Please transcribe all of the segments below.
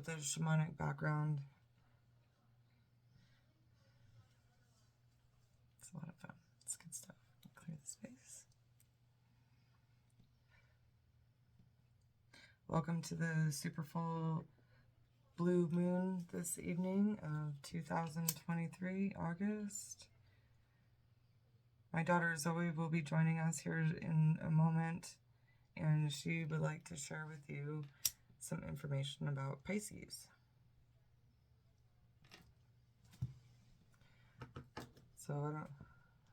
with a shamanic background. It's a lot of fun. It's good stuff. Clear the space. Welcome to the super full blue moon this evening of 2023, August. My daughter Zoe will be joining us here in a moment, and she would like to share with you some information about Pisces. So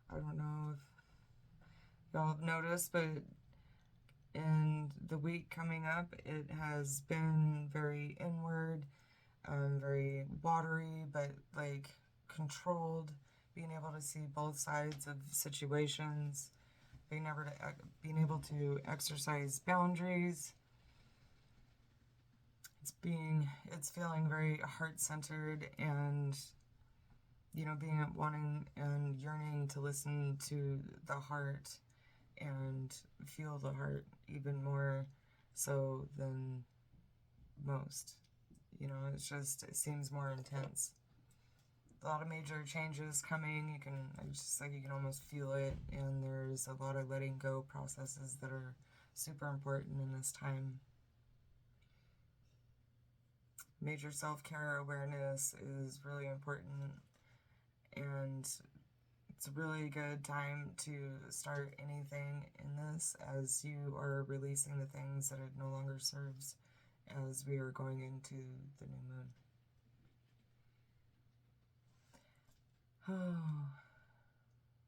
I don't know if y'all have noticed, but in the week coming up, it has been very inward, very watery, but like controlled, being able to see both sides of situations, being able to exercise boundaries. It's feeling very heart-centered, and wanting and yearning to listen to the heart and feel the heart even more so than most. It seems more intense. A lot of major changes coming. You can almost feel it, and there's a lot of letting go processes that are super important in this time. Major self-care awareness is really important, and it's a really good time to start anything in this as you are releasing the things that it no longer serves as we are going into the new moon.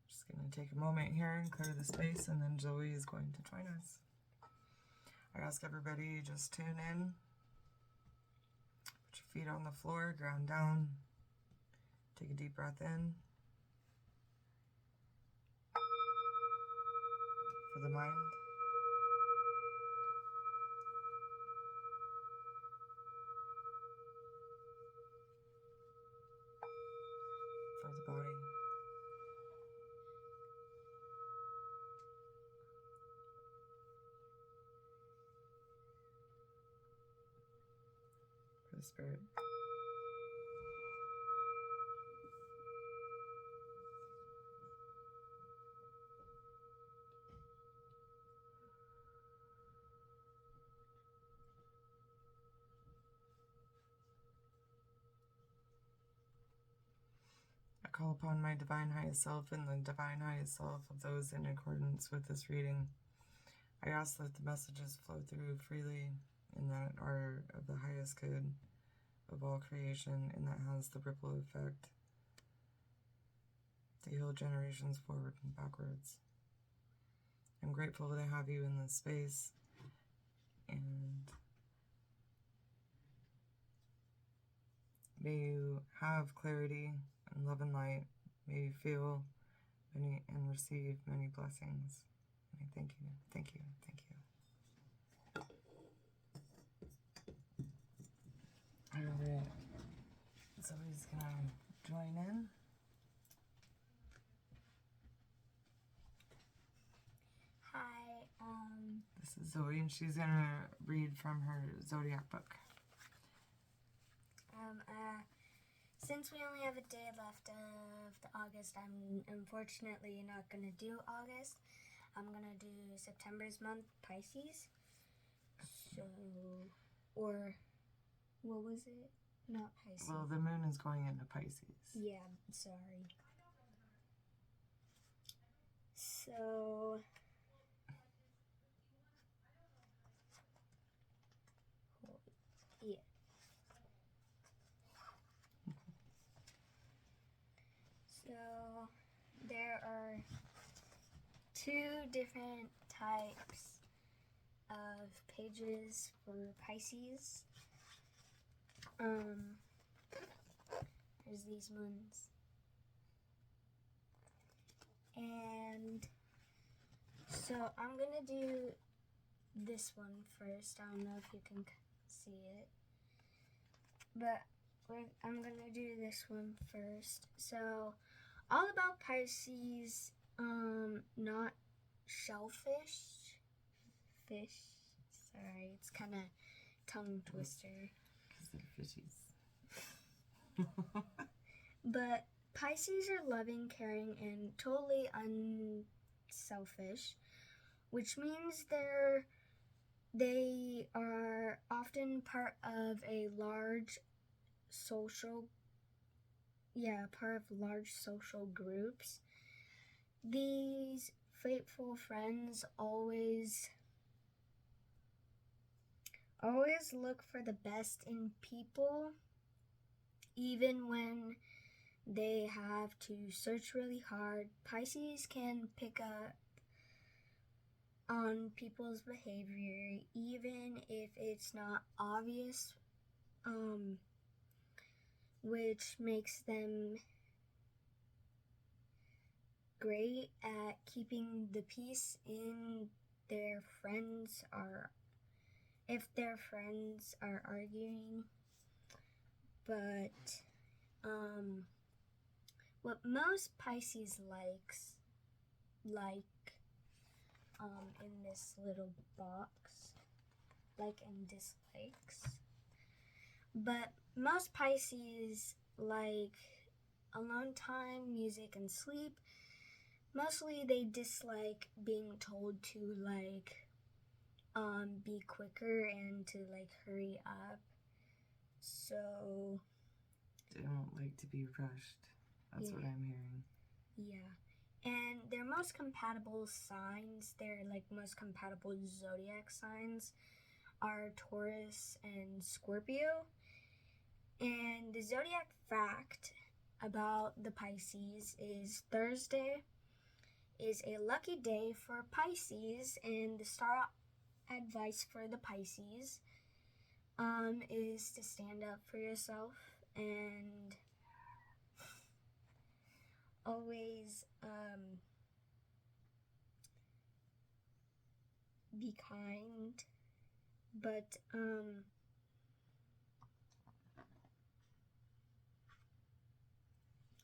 Just going to take a moment here and clear the space, and then Zoe is going to join us. I ask everybody just tune in. Put your feet on the floor, ground down. Take a deep breath in. For the mind. For the body. For the spirit. I call upon my divine highest self and the divine highest self of those in accordance with this reading. I ask that the messages flow through freely and that are of the highest good of all creation, and that has the ripple effect to heal generations forward and backwards. I'm grateful to have you in this space, and may you have clarity and love and light. May you feel many and receive many blessings. Thank you, thank you, thank you. Alright, somebody's gonna join in. Hi, This is Zoe, and she's gonna read from her Zodiac book. Since we only have a day left of the August, I'm unfortunately not gonna do August. I'm gonna do September's month, Pisces. So, or what was it? Not Pisces. Well, the moon is going into Pisces. Yeah, sorry. So, yeah. So, there are two different types of pages for Pisces. There's these ones. And so I'm gonna do this one first. I don't know if you can see it, but I'm gonna do this one first. So, all about Pisces, not shellfish, fish. Sorry, it's kind of tongue twister. They're fishies. But Pisces are loving, caring, and totally unselfish, which means they are often part of a large social groups. These faithful friends always look for the best in people, even when they have to search really hard. Pisces can pick up on people's behavior even if it's not obvious, which makes them great at keeping the peace in their friends if their friends are arguing. But what most Pisces like in this little box, like and dislikes. But most Pisces like alone time, music, and sleep. Mostly they dislike being told to be quicker and to hurry up. So They don't like to be rushed. That's what I'm hearing. Yeah. And their most compatible signs, their most compatible zodiac signs are Taurus and Scorpio. And the zodiac fact about the Pisces is Thursday is a lucky day for Pisces, and the star advice for the Pisces is to stand up for yourself and always be kind. But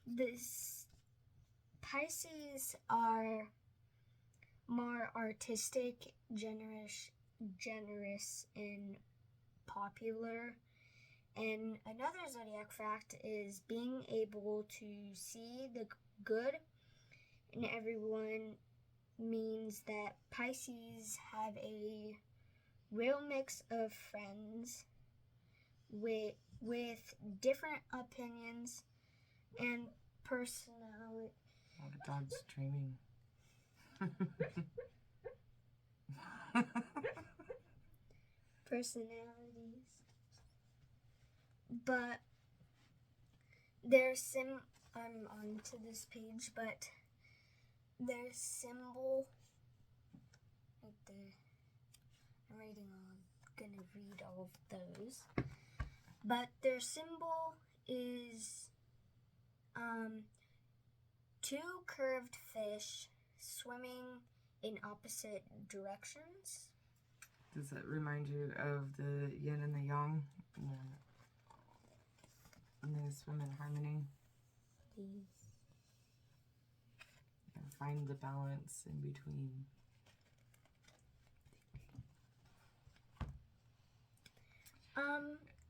this Pisces are more artistic, generous, and popular. And another zodiac fact is being able to see the good in everyone means that Pisces have a real mix of friends with different opinions and personality. Oh, the dog's dreaming. Personalities. But I'm on to this page, but their symbol right there. I'm gonna read all of those. But their symbol is two curved fish swimming in opposite directions. Does that remind you of the yin and the yang? And they swim in harmony? These. And find the balance in between.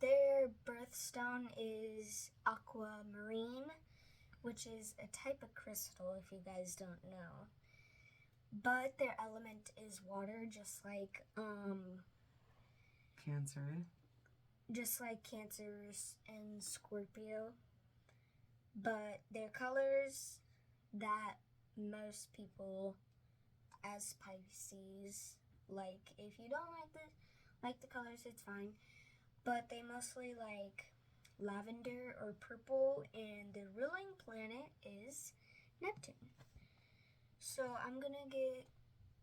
Their birthstone is aquamarine, which is a type of crystal if you guys don't know. But their element is water, just like Cancer. Just like Cancer and Scorpio. But their colors that most people as Pisces like. If you don't like the colors, it's fine. But they mostly like lavender or purple, and the ruling planet is Neptune. So I'm gonna get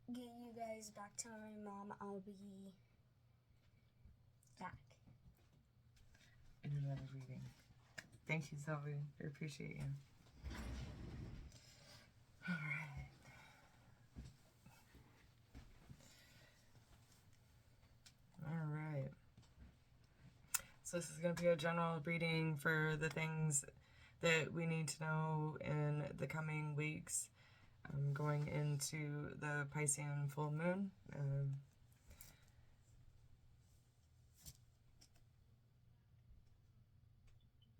you guys back to my mom. I'll be back in another reading. Thank you, Zoe. I appreciate you. All right. All right. So this is going to be a general reading for the things that we need to know in the coming weeks. Going into the Piscean full moon.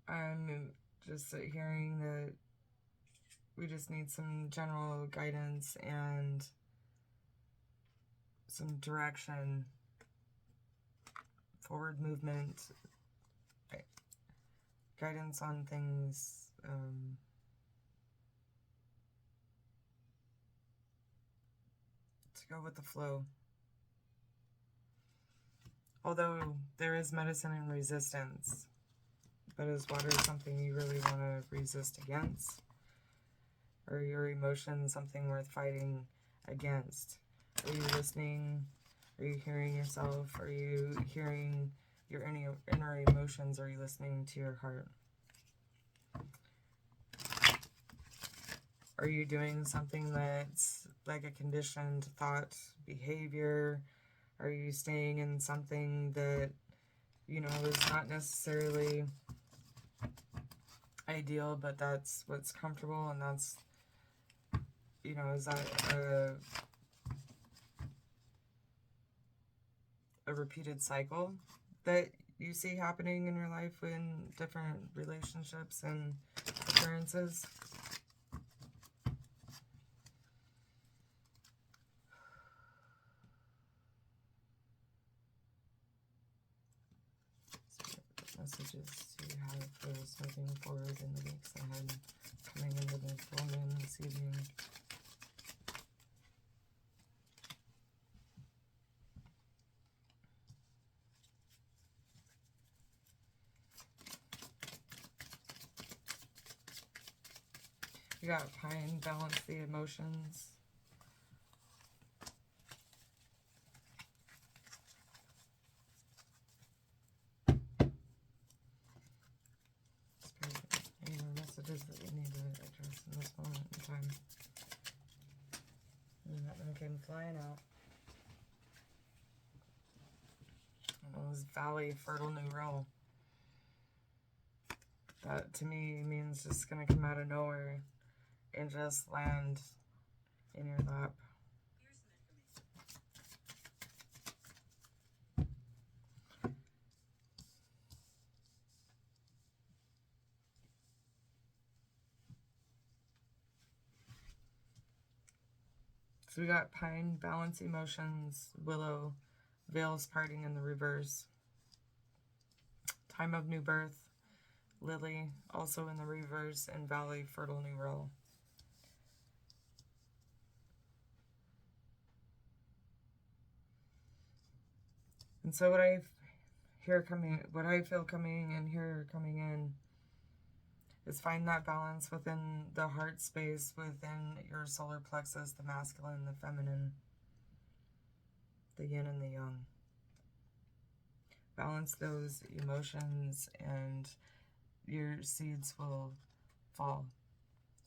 I'm just hearing that we just need some general guidance and some direction, forward movement, guidance on things, to go with the flow. Although there is medicine in resistance, but is water something you really want to resist against? Or your emotions something worth fighting against? Are you listening? Are you hearing yourself? Are you hearing your inner emotions? Are you listening to your heart? Are you doing something that's like a conditioned thought, behavior? Are you staying in something that, you know, is not necessarily ideal, but that's what's comfortable, and that's, you know, is that a repeated cycle that you see happening in your life in different relationships and occurrences? Messages you have for us moving forward in the weeks ahead, coming into the full moon this evening. You got pine, balance the emotions. Any more messages that we need to address in this moment in time? And that one came flying out. It was Valley, fertile new row. That to me means just gonna come out of nowhere and just land in your lap. So we got pine, balance emotions, willow, veils parting in the reverse. Time of new birth, lily, also in the reverse, and valley, fertile new row. And so what I feel coming and hear coming in is find that balance within the heart space, within your solar plexus, the masculine, the feminine, the yin and the yang. Balance those emotions and your seeds will fall.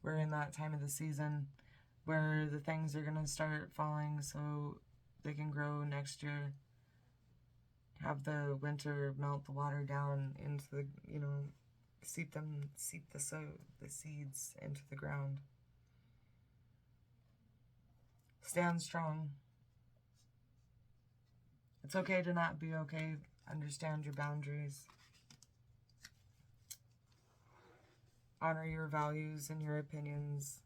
We're in that time of the season where the things are going to start falling so they can grow next year. Have the winter melt the water down into the, you know, seep the seeds into the ground. Stand strong. It's okay to not be okay. Understand your boundaries. Honor your values and your opinions.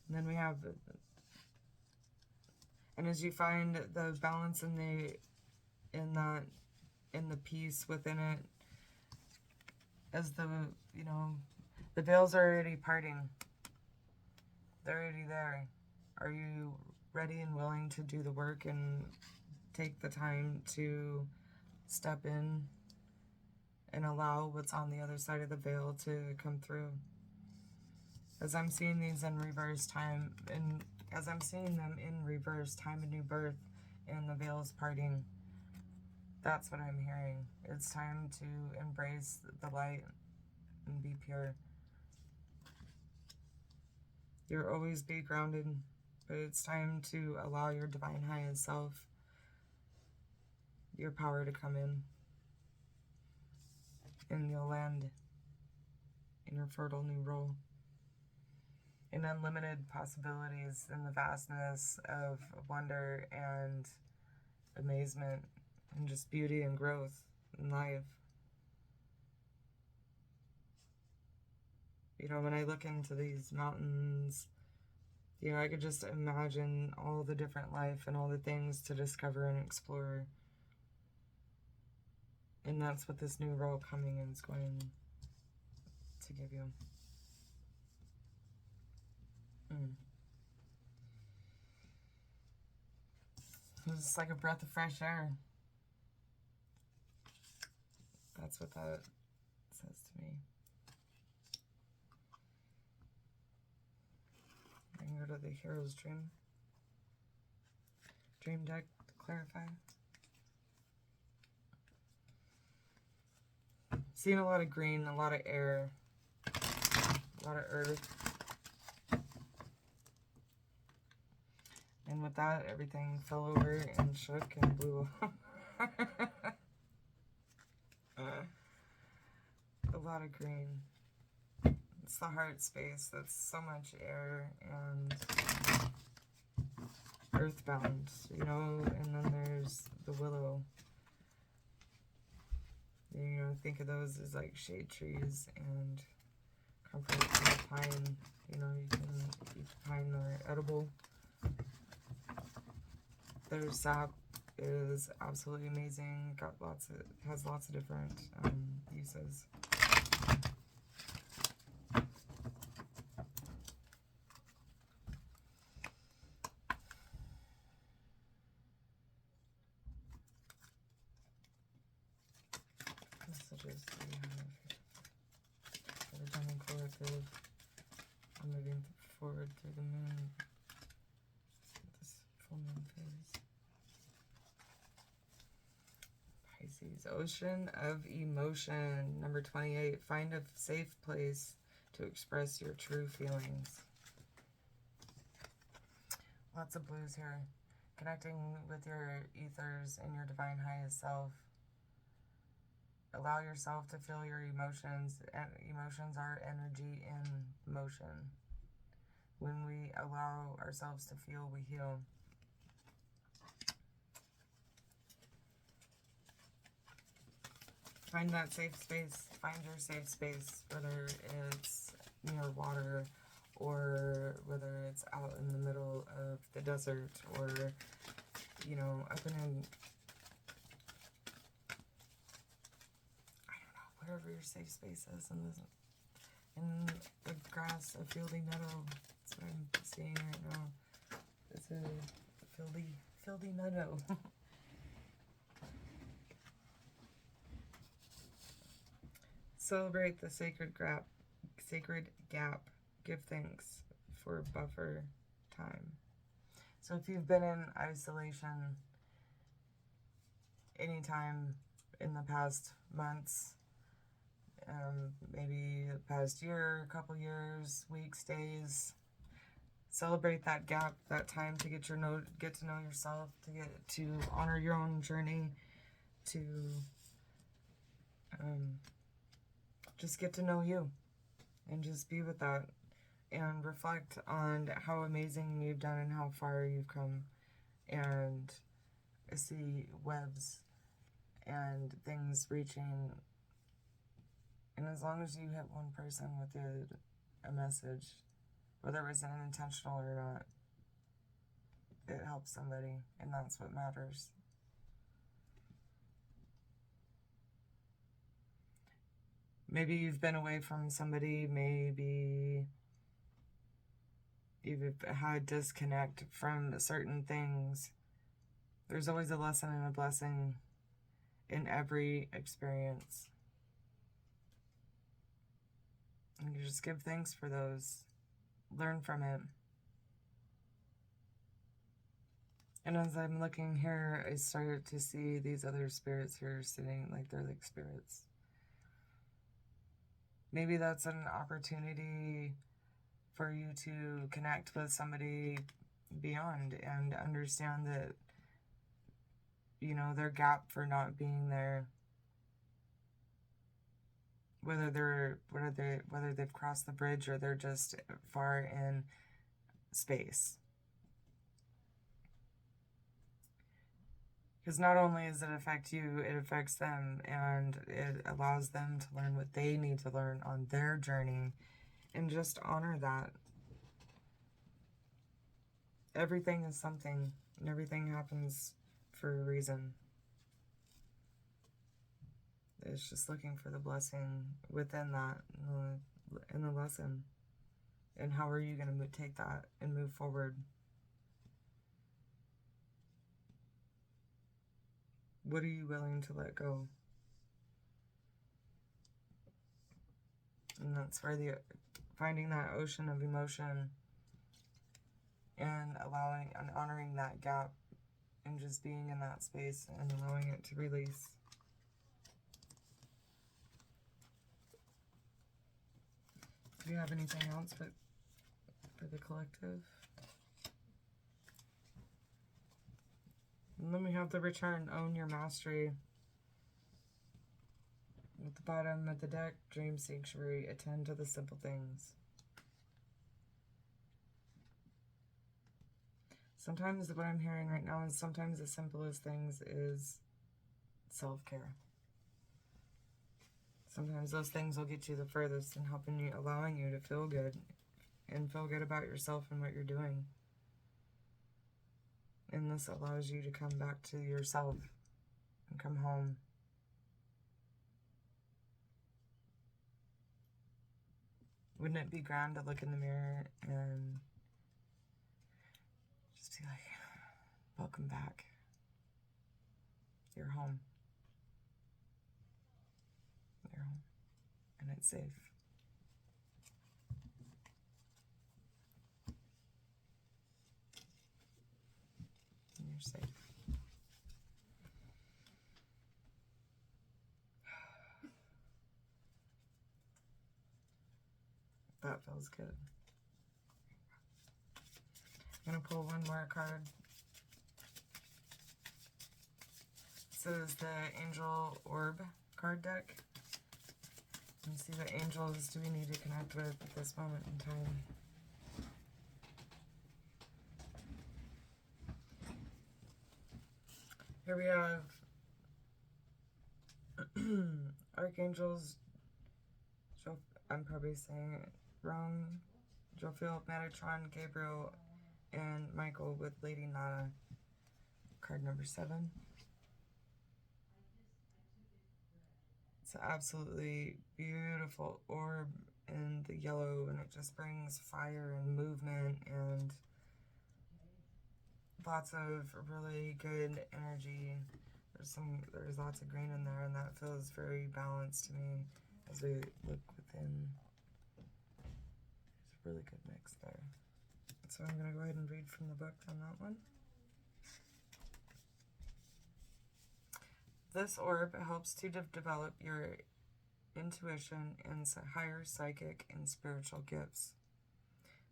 And then we have, and as you find the balance in the peace within it, as the, you know, the veils are already parting. They're already there. Are you ready and willing to do the work and take the time to step in and allow what's on the other side of the veil to come through? As I'm seeing these in reverse time, and as I'm seeing them in reverse, time of new birth and the veils parting, that's what I'm hearing. It's time to embrace the light and be pure. You'll always be grounded, but it's time to allow your divine highest self, your power to come in. And you'll land in your fertile new role. In unlimited possibilities, in the vastness of wonder and amazement and just beauty and growth in life. You know, when I look into these mountains, you know, I could just imagine all the different life and all the things to discover and explore. And that's what this new role coming in is going to give you. It's like a breath of fresh air. That's what that says to me. I can go to the Hero's Dream deck to clarify. Seeing a lot of green, a lot of air, a lot of earth. And with that, everything fell over and shook and blew up. A lot of green. It's the heart space. That's so much air and earthbound, you know, and then there's the willow. You know, think of those as like shade trees and comfort from the pine. You know, you can eat the pine, they're edible. Their sap is absolutely amazing. Has lots of different uses. Messages we have for the Demon Collective. I'm moving forward through the moon. This full moon phase. Pisces, Ocean of Emotion. Number 28. Find a safe place to express your true feelings. Lots of blues here. Connecting with your ethers and your divine highest self. Allow yourself to feel your emotions. Emotions are energy in motion. When we allow ourselves to feel, we heal. Find that safe space. Find your safe space, whether it's near water or whether it's out in the middle of the desert or, you know, up in wherever your safe space is in the grass, a fieldy meadow. That's what I'm seeing right now. It's a fieldy meadow. Celebrate the sacred gap. Give thanks for buffer time. So if you've been in isolation anytime in the past months, maybe the past year, a couple years, weeks, days, celebrate that gap, that time to get to know yourself, to honor your own journey, to just get to know you and just be with that and reflect on how amazing you've done and how far you've come, and see webs and things reaching. And as long as you hit one person with a message, whether it was unintentional or not, it helps somebody, and that's what matters. Maybe you've been away from somebody, maybe you've had disconnect from certain things. There's always a lesson and a blessing in every experience. And you just give thanks for those. Learn from it. And as I'm looking here, I started to see these other spirits here sitting, like they're like spirits. Maybe that's an opportunity for you to connect with somebody beyond and understand that, you know, their gap for not being there, whether they've crossed the bridge or they're just far in space. Because not only does it affect you, it affects them, and it allows them to learn what they need to learn on their journey, And just honor that. Everything is something, and everything happens for a reason. It's just looking for the blessing within that, in the lesson. And how are you going to take that and move forward? What are you willing to let go? And that's where finding that ocean of emotion and allowing and honoring that gap and just being in that space and allowing it to release. Do you have anything else for the collective? And then we have the return, own your mastery. At the bottom of the deck, dream sanctuary, attend to the simple things. Sometimes what I'm hearing right now is sometimes the simplest things is self-care. Sometimes those things will get you the furthest in helping you, allowing you to feel good and feel good about yourself and what you're doing. And this allows you to come back to yourself and come home. Wouldn't it be grand to look in the mirror and just be like, welcome back. You're home. You're home. And it's safe. And you're safe. That feels good. I'm going to pull one more card. This is the Angel Orb card deck. And see what angels do we need to connect with at this moment in time. Here we have Archangels. I'm probably saying it wrong. Jophiel, Metatron, Gabriel, and Michael with Lady Nada. Card number 7. It's an absolutely beautiful orb in the yellow, and it just brings fire and movement and lots of really good energy. There's lots of green in there, and that feels very balanced to me as we look within. There's a really good mix there. So I'm going to go ahead and read from the book on that one. This orb helps to develop your intuition and higher psychic and spiritual gifts.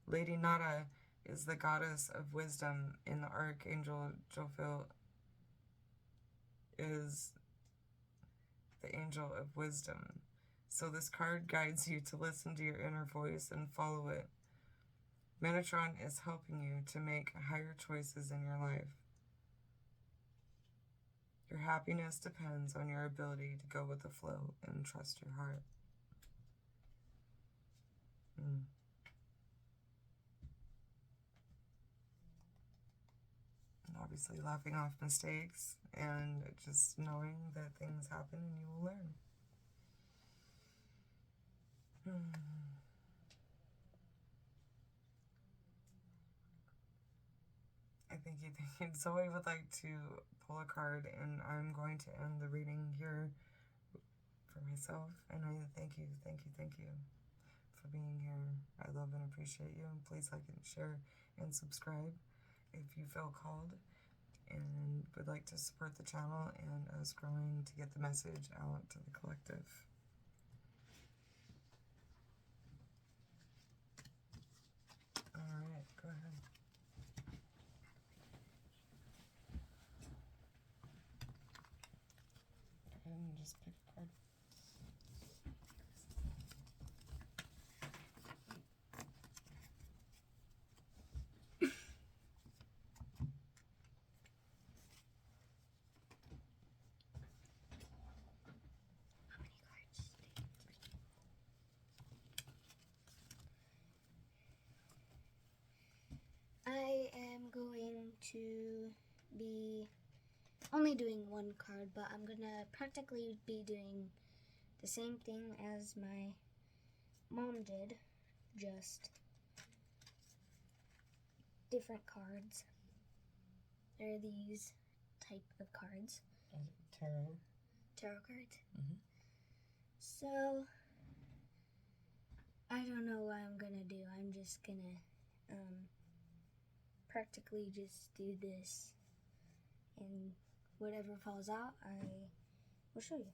Lady Nada is the goddess of wisdom, and the Archangel Jophiel is the angel of wisdom. So this card guides you to listen to your inner voice and follow it. Metatron is helping you to make higher choices in your life. Your happiness depends on your ability to go with the flow and trust your heart. And obviously laughing off mistakes and just knowing that things happen and you will learn. I think you. Zoe would like to pull a card, and I'm going to end the reading here for myself. And I thank you for being here. I love and appreciate you. And please like and share and subscribe if you feel called and would like to support the channel and us growing to get the message out to the collective. All right, go ahead. And just pick a card. How many cards? only doing one card, but I'm gonna practically be doing the same thing as my mom did, just different cards. There are these type of cards. Tarot. Tarot cards. Mhm. So, I don't know what I'm gonna do. I'm just gonna practically just do this, and whatever falls out, I will show you.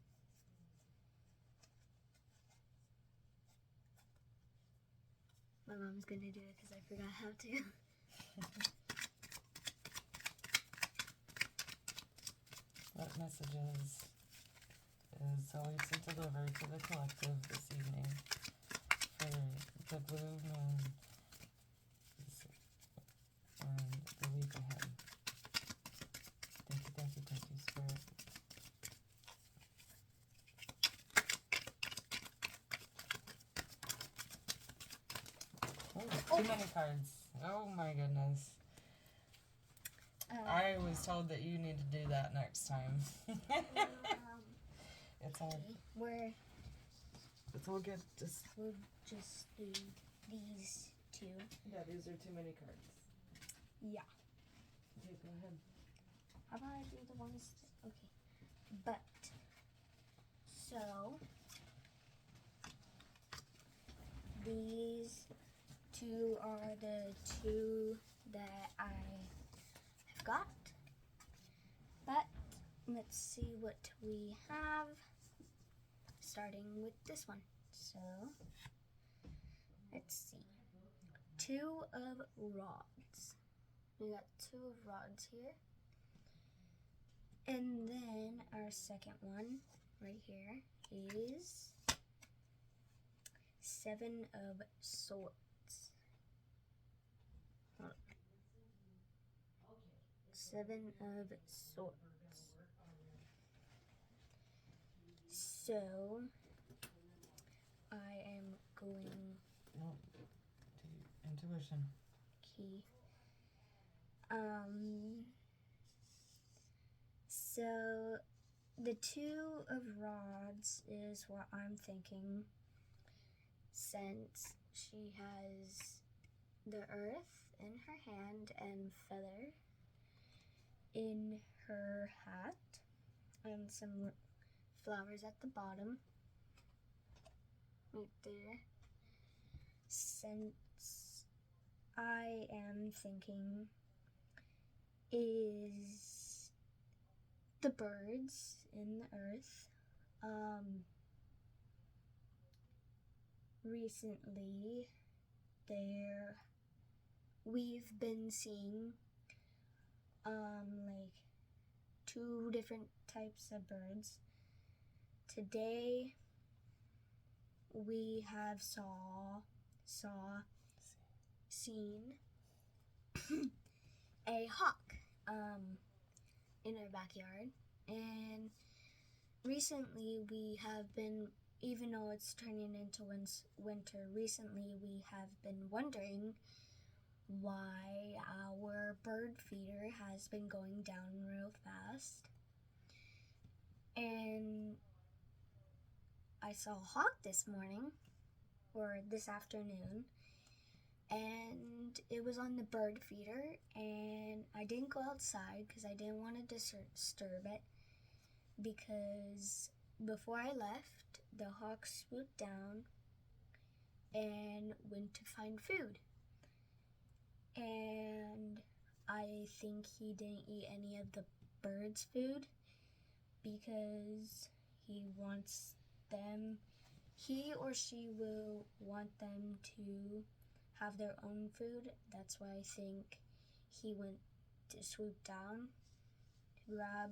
My mom's gonna do it because I forgot how to. What messages is Elisa delivered to the collective this evening for the blue moon and the week ahead? Thank you, Spirit. Oh, too many cards. Oh my goodness. I was told that you need to do that next time. It's all. Okay, It's all good. Just. we'll just do these two. Yeah, these are too many cards. Yeah. Okay, go ahead. How about I do the ones? Okay. But, so, these two are the two that I have got. But, let's see what we have. Starting with this one. So, let's see. 2 of rods. We got 2 of rods here. And then our second one right here is 7 of swords. 7 of swords. So I am going No. To intuition. key. So the 2 of rods is what I'm thinking, since she has the earth in her hand and feather in her hat and some flowers at the bottom right there. Since I am thinking is the birds in the earth. Recently we've been seeing like 2 different types of birds. Today we have seen a hawk in our backyard, and recently we have been, even though it's turning into winter, recently we have been wondering why our bird feeder has been going down real fast. And I saw a hawk this morning, or this afternoon, and it was on the bird feeder, and I didn't go outside because I didn't want to disturb it, because before I left, the hawk swooped down and went to find food. And I think he didn't eat any of the birds' food because he or she will want them to have their own food. That's why I think he went to swoop down to grab